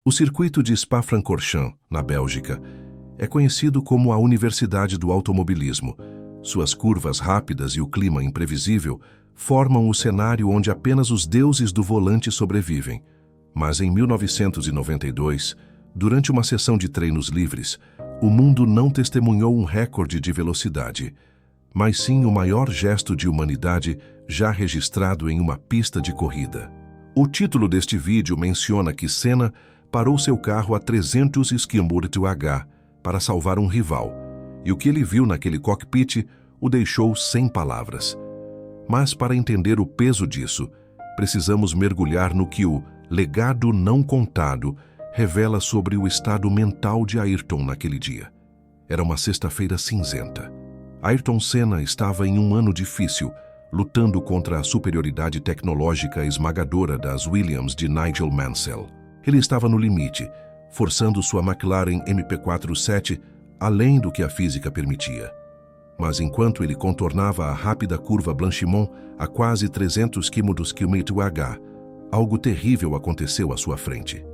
O circuito de Spa-Francorchamps, na Bélgica, é conhecido como a Universidade do Automobilismo. Suas curvas rápidas e o clima imprevisível formam o cenário onde apenas os deuses do volante sobrevivem. Mas em 1992, durante uma sessão de treinos livres, o mundo não testemunhou um recorde de velocidade, mas sim o maior gesto de humanidade já registrado em uma pista de corrida. O título deste vídeo menciona que Senna parou seu carro a 300 km/h para salvar um rival, e o que ele viu naquele cockpit o deixou sem palavras. Mas para entender o peso disso, precisamos mergulhar no que o legado não contado revela sobre o estado mental de Ayrton naquele dia. Era uma sexta-feira cinzenta. Ayrton Senna estava em um ano difícil, lutando contra a superioridade tecnológica esmagadora das Williams de Nigel Mansell. Ele estava no limite, forçando sua McLaren MP47 além do que a física permitia. Mas enquanto ele contornava a rápida curva Blanchimont a quase 300 km/h, algo terrível aconteceu à sua frente.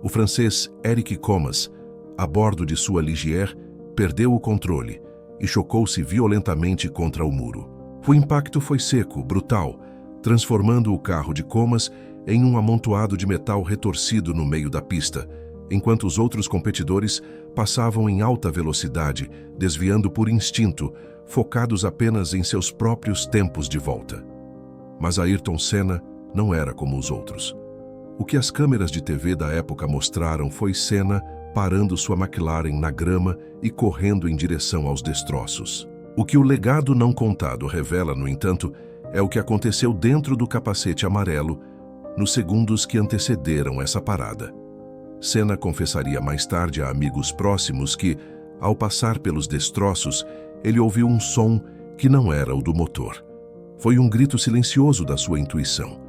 O francês Eric Comas, a bordo de sua Ligier, perdeu o controle e chocou-se violentamente contra o muro. O impacto foi seco, brutal, transformando o carro de Comas em um amontoado de metal retorcido no meio da pista, enquanto os outros competidores passavam em alta velocidade, desviando por instinto, focados apenas em seus próprios tempos de volta. Mas Ayrton Senna não era como os outros. O que as câmeras de TV da época mostraram foi Senna parando sua McLaren na grama e correndo em direção aos destroços. O que o legado não contado revela, no entanto, é o que aconteceu dentro do capacete amarelo nos segundos que antecederam essa parada. Senna confessaria mais tarde a amigos próximos que, ao passar pelos destroços, ele ouviu um som que não era o do motor. Foi um grito silencioso da sua intuição.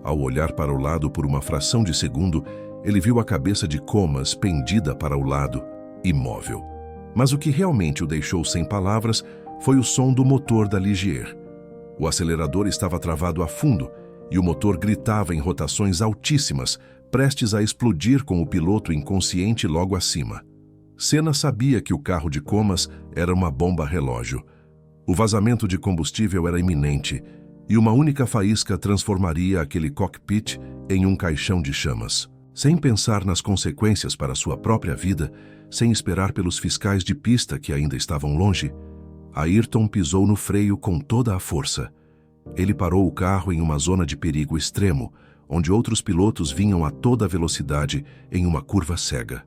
Ao olhar para o lado por uma fração de segundo, ele viu a cabeça de Comas pendida para o lado, imóvel. Mas o que realmente o deixou sem palavras foi o som do motor da Ligier. O acelerador estava travado a fundo e o motor gritava em rotações altíssimas, prestes a explodir com o piloto inconsciente logo acima. Senna sabia que o carro de Comas era uma bomba relógio. O vazamento de combustível era iminente e uma única faísca transformaria aquele cockpit em um caixão de chamas. Sem pensar nas consequências para sua própria vida, sem esperar pelos fiscais de pista que ainda estavam longe, Ayrton pisou no freio com toda a força. Ele parou o carro em uma zona de perigo extremo, onde outros pilotos vinham a toda velocidade em uma curva cega.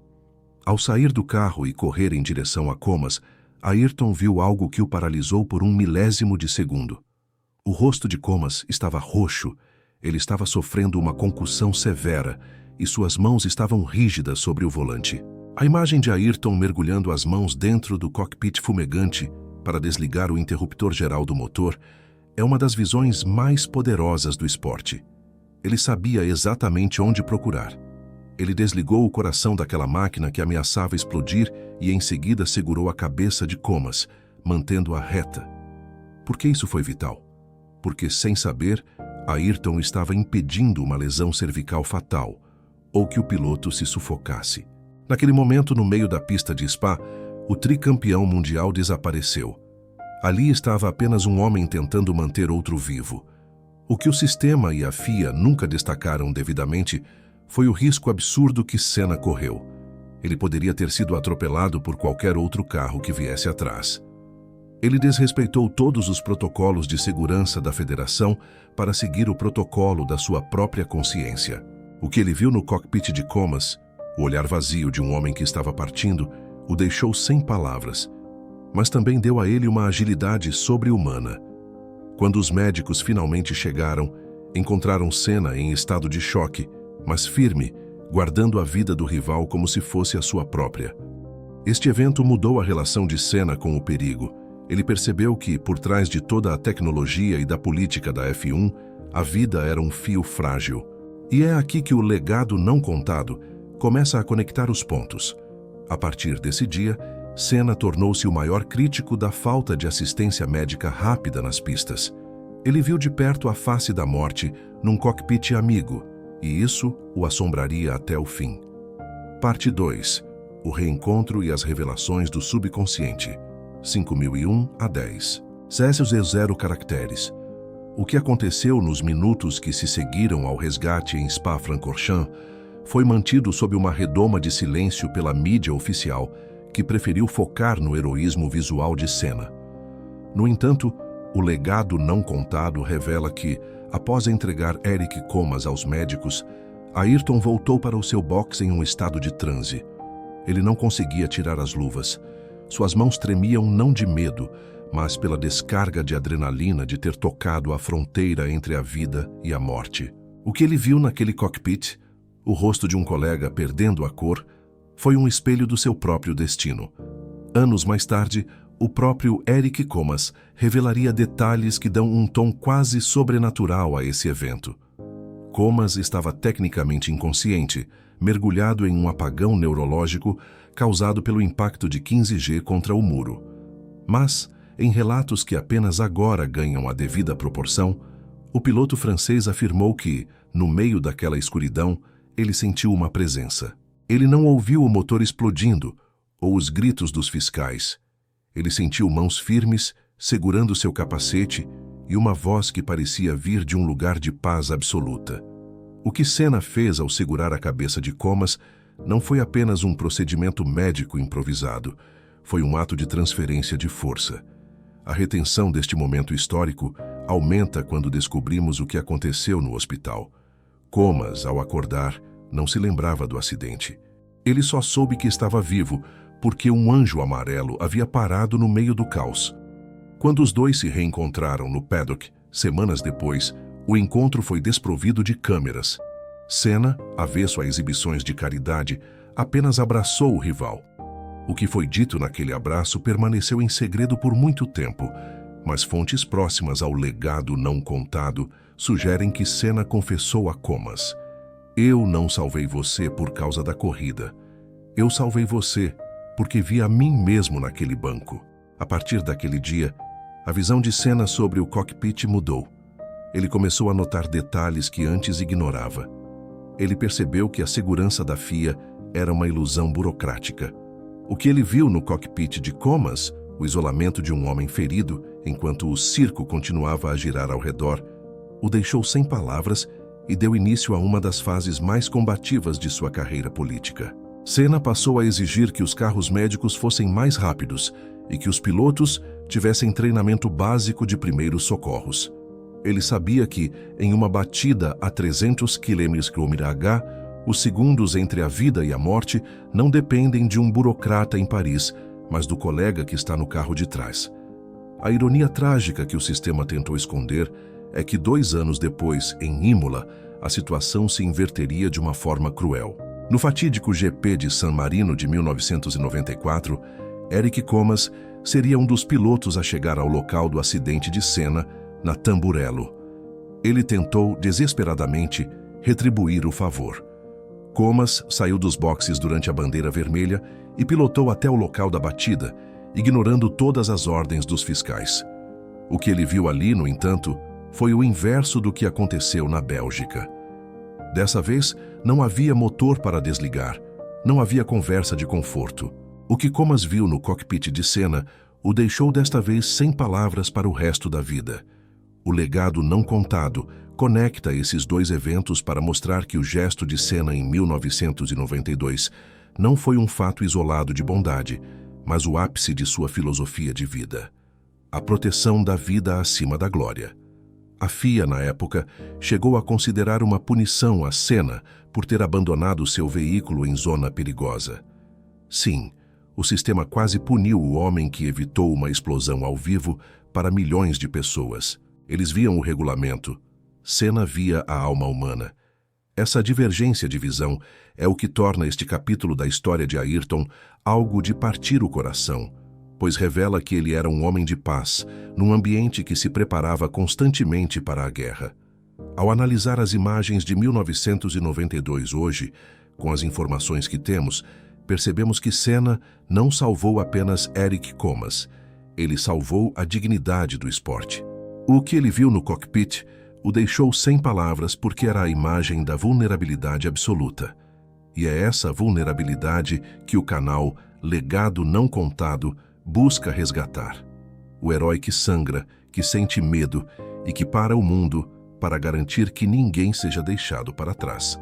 Ao sair do carro e correr em direção a Comas, Ayrton viu algo que o paralisou por um milésimo de segundo. O rosto de Comas estava roxo, ele estava sofrendo uma concussão severa e suas mãos estavam rígidas sobre o volante. A imagem de Ayrton mergulhando as mãos dentro do cockpit fumegante para desligar o interruptor geral do motor é uma das visões mais poderosas do esporte. Ele sabia exatamente onde procurar. Ele desligou o coração daquela máquina que ameaçava explodir e em seguida segurou a cabeça de Comas, mantendo-a reta. Por que isso foi vital? Porque, sem saber, Ayrton estava impedindo uma lesão cervical fatal, ou que o piloto se sufocasse. Naquele momento, no meio da pista de Spa, o tricampeão mundial desapareceu. Ali estava apenas um homem tentando manter outro vivo. O que o sistema e a FIA nunca destacaram devidamente foi o risco absurdo que Senna correu. Ele poderia ter sido atropelado por qualquer outro carro que viesse atrás. Ele desrespeitou todos os protocolos de segurança da federação para seguir o protocolo da sua própria consciência. O que ele viu no cockpit de Comas, o olhar vazio de um homem que estava partindo, o deixou sem palavras, mas também deu a ele uma agilidade sobre-humana. Quando os médicos finalmente chegaram, encontraram Senna em estado de choque, mas firme, guardando a vida do rival como se fosse a sua própria. Este evento mudou a relação de Senna com o perigo. Ele percebeu que, por trás de toda a tecnologia e da política da F1, a vida era um fio frágil. E é aqui que o legado não contado começa a conectar os pontos. A partir desse dia, Senna tornou-se o maior crítico da falta de assistência médica rápida nas pistas. Ele viu de perto a face da morte num cockpit amigo, e isso o assombraria até o fim. Parte 2. O reencontro e as revelações do subconsciente. 5001 a 10. Césius e 0 caracteres. O que aconteceu nos minutos que se seguiram ao resgate em Spa-Francorchamps foi mantido sob uma redoma de silêncio pela mídia oficial, que preferiu focar no heroísmo visual de Senna. No entanto, o legado não contado revela que, após entregar Eric Comas aos médicos, Ayrton voltou para o seu box em um estado de transe. Ele não conseguia tirar as luvas. Suas mãos tremiam não de medo, mas pela descarga de adrenalina de ter tocado a fronteira entre a vida e a morte. O que ele viu naquele cockpit, o rosto de um colega perdendo a cor, foi um espelho do seu próprio destino. Anos mais tarde, o próprio Eric Comas revelaria detalhes que dão um tom quase sobrenatural a esse evento. Comas estava tecnicamente inconsciente, mergulhado em um apagão neurológico causado pelo impacto de 15G contra o muro. Mas, em relatos que apenas agora ganham a devida proporção, o piloto francês afirmou que, no meio daquela escuridão, ele sentiu uma presença. Ele não ouviu o motor explodindo ou os gritos dos fiscais. Ele sentiu mãos firmes, segurando seu capacete, e uma voz que parecia vir de um lugar de paz absoluta. O que Senna fez ao segurar a cabeça de Comas não foi apenas um procedimento médico improvisado, foi um ato de transferência de força. A retenção deste momento histórico aumenta quando descobrimos o que aconteceu no hospital. Comas, ao acordar, não se lembrava do acidente. Ele só soube que estava vivo porque um anjo amarelo havia parado no meio do caos. Quando os dois se reencontraram no paddock, semanas depois, o encontro foi desprovido de câmeras. Senna, avesso a exibições de caridade, apenas abraçou o rival. O que foi dito naquele abraço permaneceu em segredo por muito tempo, mas fontes próximas ao legado não contado sugerem que Senna confessou a Comas: "Eu não salvei você por causa da corrida. Eu salvei você porque vi a mim mesmo naquele banco." A partir daquele dia, a visão de Senna sobre o cockpit mudou. Ele começou a notar detalhes que antes ignorava. Ele percebeu que a segurança da FIA era uma ilusão burocrática. O que ele viu no cockpit de Comas, o isolamento de um homem ferido, enquanto o circo continuava a girar ao redor, o deixou sem palavras e deu início a uma das fases mais combativas de sua carreira política. Senna passou a exigir que os carros médicos fossem mais rápidos e que os pilotos tivessem treinamento básico de primeiros socorros. Ele sabia que, em uma batida a 300 km/h, os segundos entre a vida e a morte não dependem de um burocrata em Paris, mas do colega que está no carro de trás. A ironia trágica que o sistema tentou esconder é que 2 anos depois, em Imola, a situação se inverteria de uma forma cruel. No fatídico GP de San Marino de 1994, Eric Comas seria um dos pilotos a chegar ao local do acidente de Senna, na Tamburello. Ele tentou, desesperadamente, retribuir o favor. Comas saiu dos boxes durante a bandeira vermelha e pilotou até o local da batida, ignorando todas as ordens dos fiscais. O que ele viu ali, no entanto, foi o inverso do que aconteceu na Bélgica. Dessa vez, não havia motor para desligar, não havia conversa de conforto. O que Comas viu no cockpit de Senna o deixou desta vez sem palavras para o resto da vida. O legado não contado conecta esses dois eventos para mostrar que o gesto de Senna em 1992 não foi um fato isolado de bondade, mas o ápice de sua filosofia de vida. A proteção da vida acima da glória. A FIA, na época, chegou a considerar uma punição a Senna por ter abandonado seu veículo em zona perigosa. Sim, o sistema quase puniu o homem que evitou uma explosão ao vivo para milhões de pessoas. Eles viam o regulamento. Senna via a alma humana. Essa divergência de visão é o que torna este capítulo da história de Ayrton algo de partir o coração, pois revela que ele era um homem de paz, num ambiente que se preparava constantemente para a guerra. Ao analisar as imagens de 1992 hoje, com as informações que temos, percebemos que Senna não salvou apenas Eric Comas, ele salvou a dignidade do esporte. O que ele viu no cockpit o deixou sem palavras porque era a imagem da vulnerabilidade absoluta. E é essa vulnerabilidade que o canal Legado Não Contado busca resgatar. O herói que sangra, que sente medo e que para o mundo para garantir que ninguém seja deixado para trás.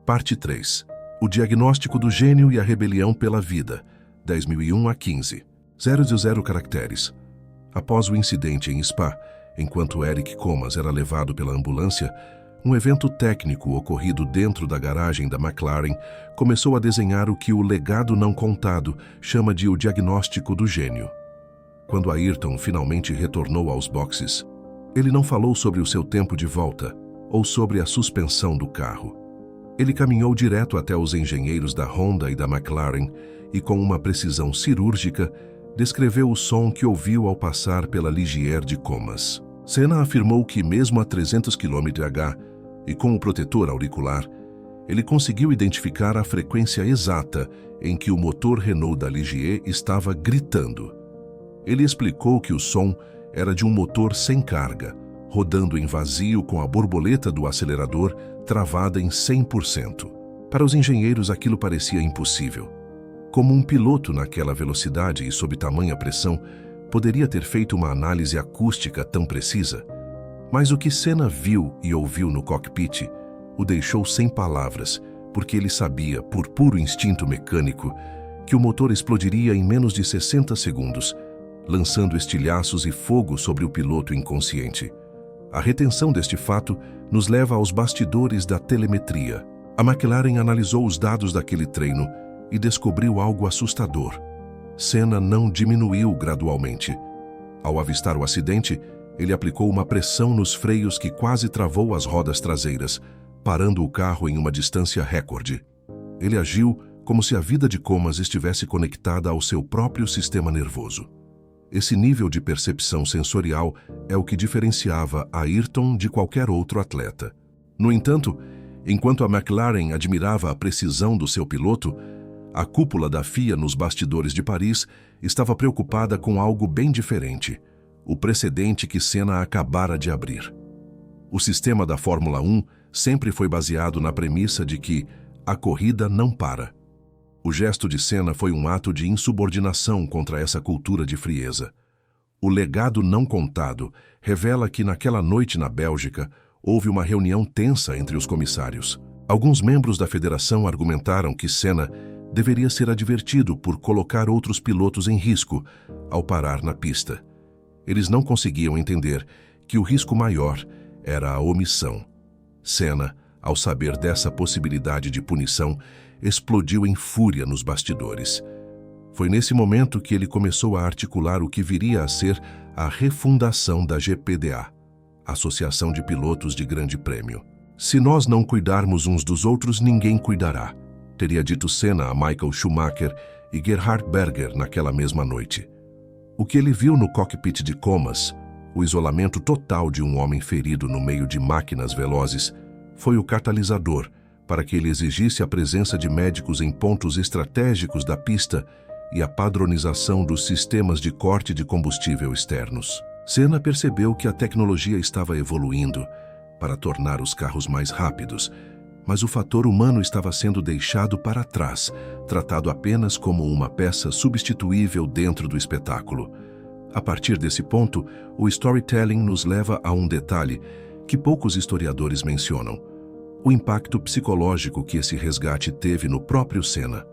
Parte 3. O diagnóstico do gênio e a rebelião pela vida, 10.001 a 15. 0 caracteres. Após o incidente em Spa, enquanto Eric Comas era levado pela ambulância, um evento técnico ocorrido dentro da garagem da McLaren começou a desenhar o que o Legado Não Contado chama de o diagnóstico do gênio. Quando Ayrton finalmente retornou aos boxes, ele não falou sobre o seu tempo de volta ou sobre a suspensão do carro. Ele caminhou direto até os engenheiros da Honda e da McLaren e, com uma precisão cirúrgica, descreveu o som que ouviu ao passar pela Ligier de Comas. Senna afirmou que, mesmo a 300 km/h e com o protetor auricular, ele conseguiu identificar a frequência exata em que o motor Renault da Ligier estava gritando. Ele explicou que o som era de um motor sem carga, rodando em vazio com a borboleta do acelerador travada em 100%. Para os engenheiros, aquilo parecia impossível. Como um piloto naquela velocidade e sob tamanha pressão poderia ter feito uma análise acústica tão precisa? Mas o que Senna viu e ouviu no cockpit o deixou sem palavras, porque ele sabia, por puro instinto mecânico, que o motor explodiria em menos de 60 segundos, lançando estilhaços e fogo sobre o piloto inconsciente. A retenção deste fato nos leva aos bastidores da telemetria. A McLaren analisou os dados daquele treino e descobriu algo assustador. Senna não diminuiu gradualmente. Ao avistar o acidente, ele aplicou uma pressão nos freios que quase travou as rodas traseiras, parando o carro em uma distância recorde. Ele agiu como se a vida de Comas estivesse conectada ao seu próprio sistema nervoso. Esse nível de percepção sensorial é o que diferenciava Ayrton de qualquer outro atleta. No entanto, enquanto a McLaren admirava a precisão do seu piloto, a cúpula da FIA nos bastidores de Paris estava preocupada com algo bem diferente: o precedente que Senna acabara de abrir. O sistema da Fórmula 1 sempre foi baseado na premissa de que a corrida não para. O gesto de Senna foi um ato de insubordinação contra essa cultura de frieza. O Legado Não Contado revela que naquela noite na Bélgica houve uma reunião tensa entre os comissários. Alguns membros da federação argumentaram que Senna deveria ser advertido por colocar outros pilotos em risco ao parar na pista. Eles não conseguiam entender que o risco maior era a omissão. Senna, ao saber dessa possibilidade de punição, explodiu em fúria nos bastidores. Foi nesse momento que ele começou a articular o que viria a ser a refundação da GPDA, Associação de Pilotos de Grande Prêmio. "Se nós não cuidarmos uns dos outros, ninguém cuidará", teria dito Senna a Michael Schumacher e Gerhard Berger naquela mesma noite. O que ele viu no cockpit de Comas, o isolamento total de um homem ferido no meio de máquinas velozes, foi o catalisador para que ele exigisse a presença de médicos em pontos estratégicos da pista e a padronização dos sistemas de corte de combustível externos. Senna percebeu que a tecnologia estava evoluindo para tornar os carros mais rápidos, mas o fator humano estava sendo deixado para trás, tratado apenas como uma peça substituível dentro do espetáculo. A partir desse ponto, o storytelling nos leva a um detalhe que poucos historiadores mencionam: o impacto psicológico que esse resgate teve no próprio Senna.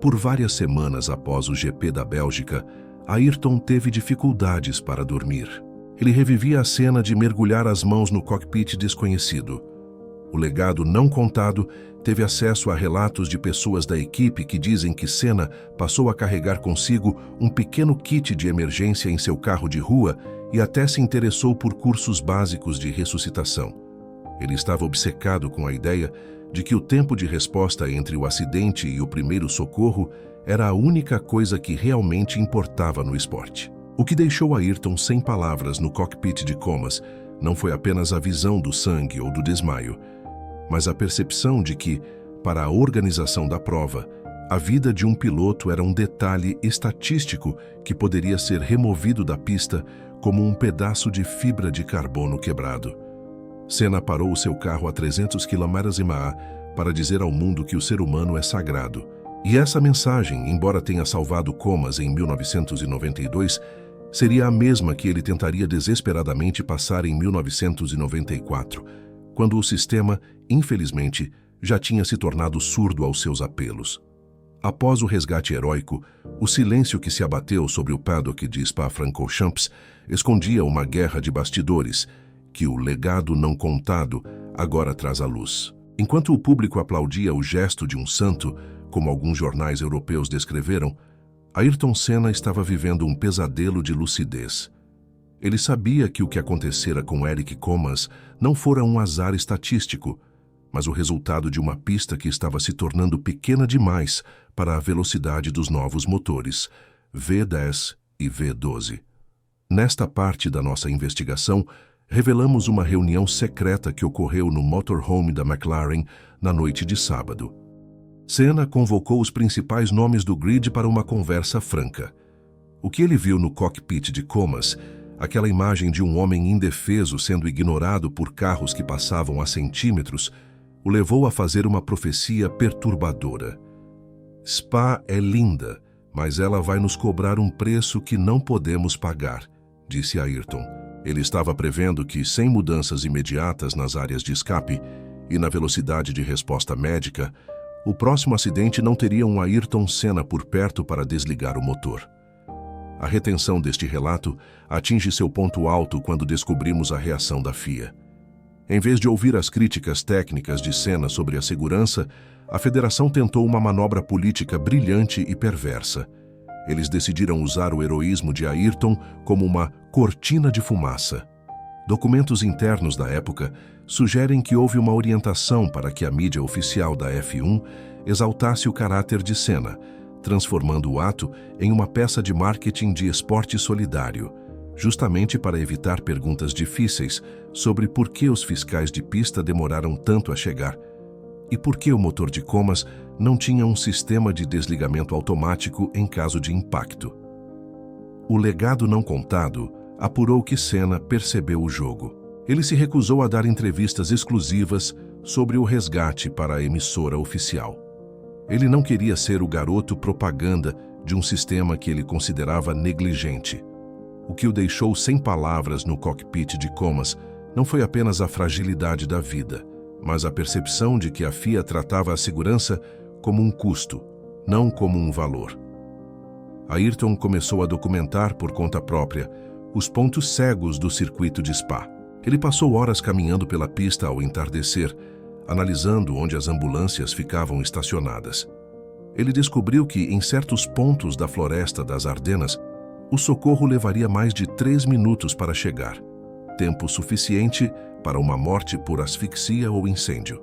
Por várias semanas após o GP da Bélgica, Ayrton teve dificuldades para dormir. Ele revivia a cena de mergulhar as mãos no cockpit desconhecido. O Legado Não Contado teve acesso a relatos de pessoas da equipe que dizem que Senna passou a carregar consigo um pequeno kit de emergência em seu carro de rua e até se interessou por cursos básicos de ressuscitação. Ele estava obcecado com a ideia de que o tempo de resposta entre o acidente e o primeiro socorro era a única coisa que realmente importava no esporte. O que deixou Ayrton sem palavras no cockpit de Comas não foi apenas a visão do sangue ou do desmaio, mas a percepção de que, para a organização da prova, a vida de um piloto era um detalhe estatístico que poderia ser removido da pista como um pedaço de fibra de carbono quebrado. Senna parou o seu carro a 300 km/h para dizer ao mundo que o ser humano é sagrado. E essa mensagem, embora tenha salvado Comas em 1992, seria a mesma que ele tentaria desesperadamente passar em 1994, quando o sistema, infelizmente, já tinha se tornado surdo aos seus apelos. Após o resgate heróico, o silêncio que se abateu sobre o paddock de Spa-Francorchamps escondia uma guerra de bastidores, que o legado não contado agora traz à luz. Enquanto o público aplaudia o gesto de um santo, como alguns jornais europeus descreveram, Ayrton Senna estava vivendo um pesadelo de lucidez. Ele sabia que o que acontecera com Eric Comas não fora um azar estatístico, mas o resultado de uma pista que estava se tornando pequena demais para a velocidade dos novos motores, V10 e V12. Nesta parte da nossa investigação, revelamos uma reunião secreta que ocorreu no motorhome da McLaren na noite de sábado. Senna convocou os principais nomes do grid para uma conversa franca. O que ele viu no cockpit de Comas, aquela imagem de um homem indefeso sendo ignorado por carros que passavam a centímetros, o levou a fazer uma profecia perturbadora. Spa é linda, mas ela vai nos cobrar um preço que não podemos pagar, disse Ayrton. Ele estava prevendo que, sem mudanças imediatas nas áreas de escape e na velocidade de resposta médica, o próximo acidente não teria um Ayrton Senna por perto para desligar o motor. A retenção deste relato atinge seu ponto alto quando descobrimos a reação da FIA. Em vez de ouvir as críticas técnicas de Senna sobre a segurança, a federação tentou uma manobra política brilhante e perversa. Eles decidiram usar o heroísmo de Ayrton como uma cortina de fumaça. Documentos internos da época sugerem que houve uma orientação para que a mídia oficial da F1 exaltasse o caráter de Senna, transformando o ato em uma peça de marketing de esporte solidário, justamente para evitar perguntas difíceis sobre por que os fiscais de pista demoraram tanto a chegar e por que o motor de Comas não tinha um sistema de desligamento automático em caso de impacto. O legado não contado apurou que Senna percebeu o jogo. Ele se recusou a dar entrevistas exclusivas sobre o resgate para a emissora oficial. Ele não queria ser o garoto propaganda de um sistema que ele considerava negligente. O que o deixou sem palavras no cockpit de Comas não foi apenas a fragilidade da vida, mas a percepção de que a FIA tratava a segurança como um custo, não como um valor. Ayrton começou a documentar por conta própria os pontos cegos do circuito de Spa. Ele passou horas caminhando pela pista ao entardecer, analisando onde as ambulâncias ficavam estacionadas. Ele descobriu que, em certos pontos da floresta das Ardenas, o socorro levaria mais de 3 minutos para chegar, tempo suficiente para uma morte por asfixia ou incêndio.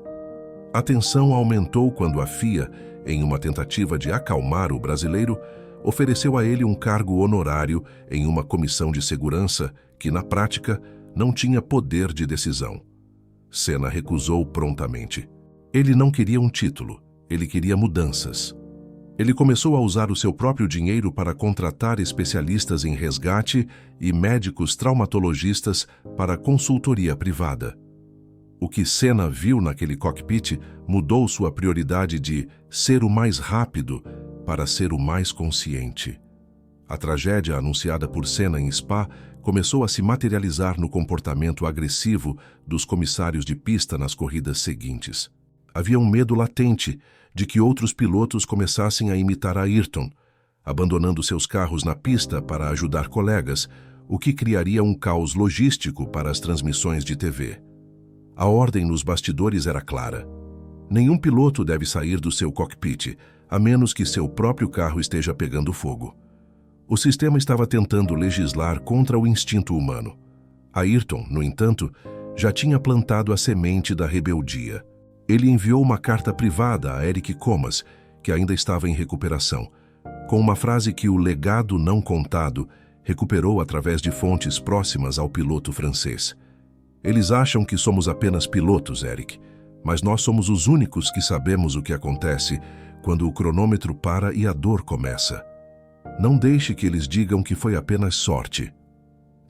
A tensão aumentou quando a FIA, em uma tentativa de acalmar o brasileiro, ofereceu a ele um cargo honorário em uma comissão de segurança que, na prática, não tinha poder de decisão. Senna recusou prontamente. Ele não queria um título, ele queria mudanças. Ele começou a usar o seu próprio dinheiro para contratar especialistas em resgate e médicos traumatologistas para consultoria privada. O que Senna viu naquele cockpit mudou sua prioridade de ser o mais rápido para ser o mais consciente. A tragédia anunciada por Senna em Spa começou a se materializar no comportamento agressivo dos comissários de pista nas corridas seguintes. Havia um medo latente de que outros pilotos começassem a imitar Ayrton, abandonando seus carros na pista para ajudar colegas, o que criaria um caos logístico para as transmissões de TV. A ordem nos bastidores era clara. Nenhum piloto deve sair do seu cockpit, a menos que seu próprio carro esteja pegando fogo. O sistema estava tentando legislar contra o instinto humano. Ayrton, no entanto, já tinha plantado a semente da rebeldia. Ele enviou uma carta privada a Eric Comas, que ainda estava em recuperação, com uma frase que o legado não contado recuperou através de fontes próximas ao piloto francês. Eles acham que somos apenas pilotos, Eric, mas nós somos os únicos que sabemos o que acontece quando o cronômetro para e a dor começa. Não deixe que eles digam que foi apenas sorte.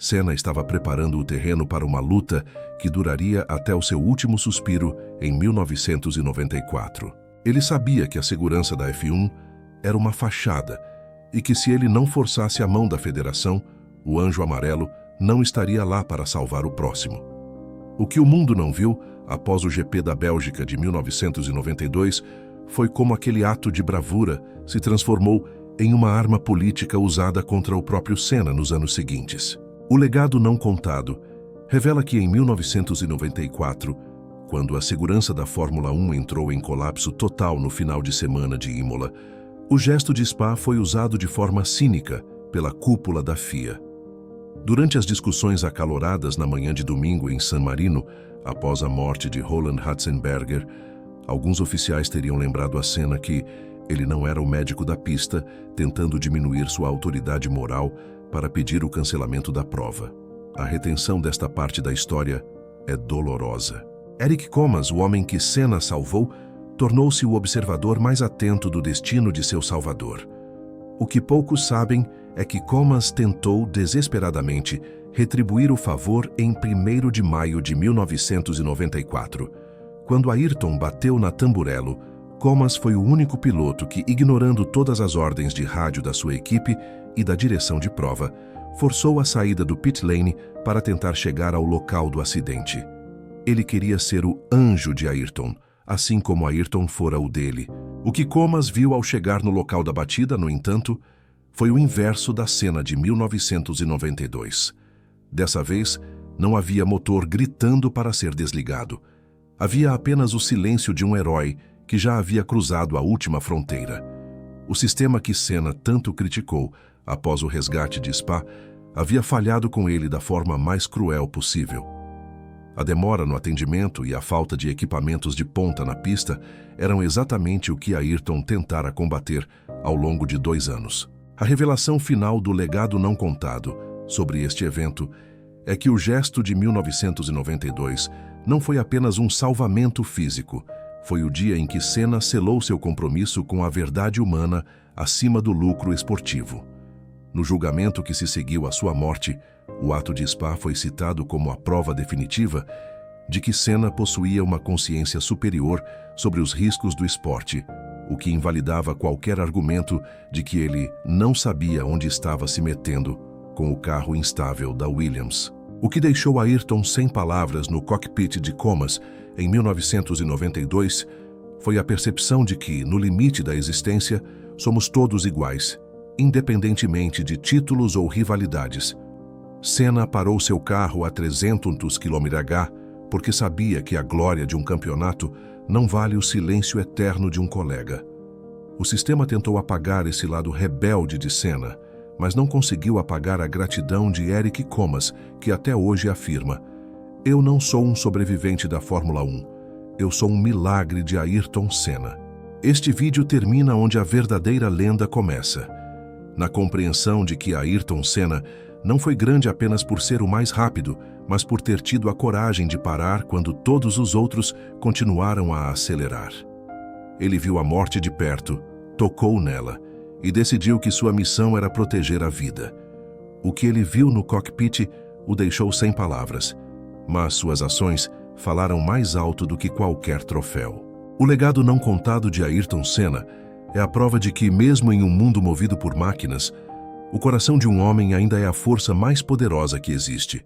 Senna estava preparando o terreno para uma luta que duraria até o seu último suspiro em 1994. Ele sabia que a segurança da F1 era uma fachada e que se ele não forçasse a mão da federação, o Anjo Amarelo não estaria lá para salvar o próximo. O que o mundo não viu, após o GP da Bélgica de 1992, foi como aquele ato de bravura se transformou em uma arma política usada contra o próprio Senna nos anos seguintes. O legado não contado revela que em 1994, quando a segurança da Fórmula 1 entrou em colapso total no final de semana de Imola, o gesto de Spa foi usado de forma cínica pela cúpula da FIA. Durante as discussões acaloradas na manhã de domingo em San Marino, após a morte de Roland Ratzenberger, alguns oficiais teriam lembrado a Senna que ele não era o médico da pista tentando diminuir sua autoridade moral para pedir o cancelamento da prova. A retenção desta parte da história é dolorosa. Eric Comas, o homem que Senna salvou, tornou-se o observador mais atento do destino de seu salvador. O que poucos sabem é que Comas tentou desesperadamente retribuir o favor em 1º de maio de 1994. Quando Ayrton bateu na Tamburello, Comas foi o único piloto que, ignorando todas as ordens de rádio da sua equipe e da direção de prova, forçou a saída do pit lane para tentar chegar ao local do acidente. Ele queria ser o anjo de Ayrton, assim como Ayrton fora o dele. O que Comas viu ao chegar no local da batida, no entanto, foi o inverso da cena de 1992. Dessa vez, não havia motor gritando para ser desligado. Havia apenas o silêncio de um herói que já havia cruzado a última fronteira. O sistema que Senna tanto criticou após o resgate de Spa havia falhado com ele da forma mais cruel possível. A demora no atendimento e a falta de equipamentos de ponta na pista eram exatamente o que Ayrton tentara combater ao longo de 2 anos. A revelação final do legado não contado sobre este evento é que o gesto de 1992 não foi apenas um salvamento físico, foi o dia em que Senna selou seu compromisso com a verdade humana acima do lucro esportivo. No julgamento que se seguiu à sua morte, o ato de Spa foi citado como a prova definitiva de que Senna possuía uma consciência superior sobre os riscos do esporte, o que invalidava qualquer argumento de que ele não sabia onde estava se metendo com o carro instável da Williams. O que deixou Ayrton sem palavras no cockpit de Comas em 1992 foi a percepção de que, no limite da existência, somos todos iguais, independentemente de títulos ou rivalidades. Senna parou seu carro a 300 km/h porque sabia que a glória de um campeonato não vale o silêncio eterno de um colega. O sistema tentou apagar esse lado rebelde de Senna, mas não conseguiu apagar a gratidão de Eric Comas, que até hoje afirma: "Eu não sou um sobrevivente da Fórmula 1, eu sou um milagre de Ayrton Senna." Este vídeo termina onde a verdadeira lenda começa, na compreensão de que Ayrton Senna não foi grande apenas por ser o mais rápido, mas por ter tido a coragem de parar quando todos os outros continuaram a acelerar. Ele viu a morte de perto, tocou nela e decidiu que sua missão era proteger a vida. O que ele viu no cockpit o deixou sem palavras, mas suas ações falaram mais alto do que qualquer troféu. O legado não contado de Ayrton Senna é a prova de que, mesmo em um mundo movido por máquinas, o coração de um homem ainda é a força mais poderosa que existe.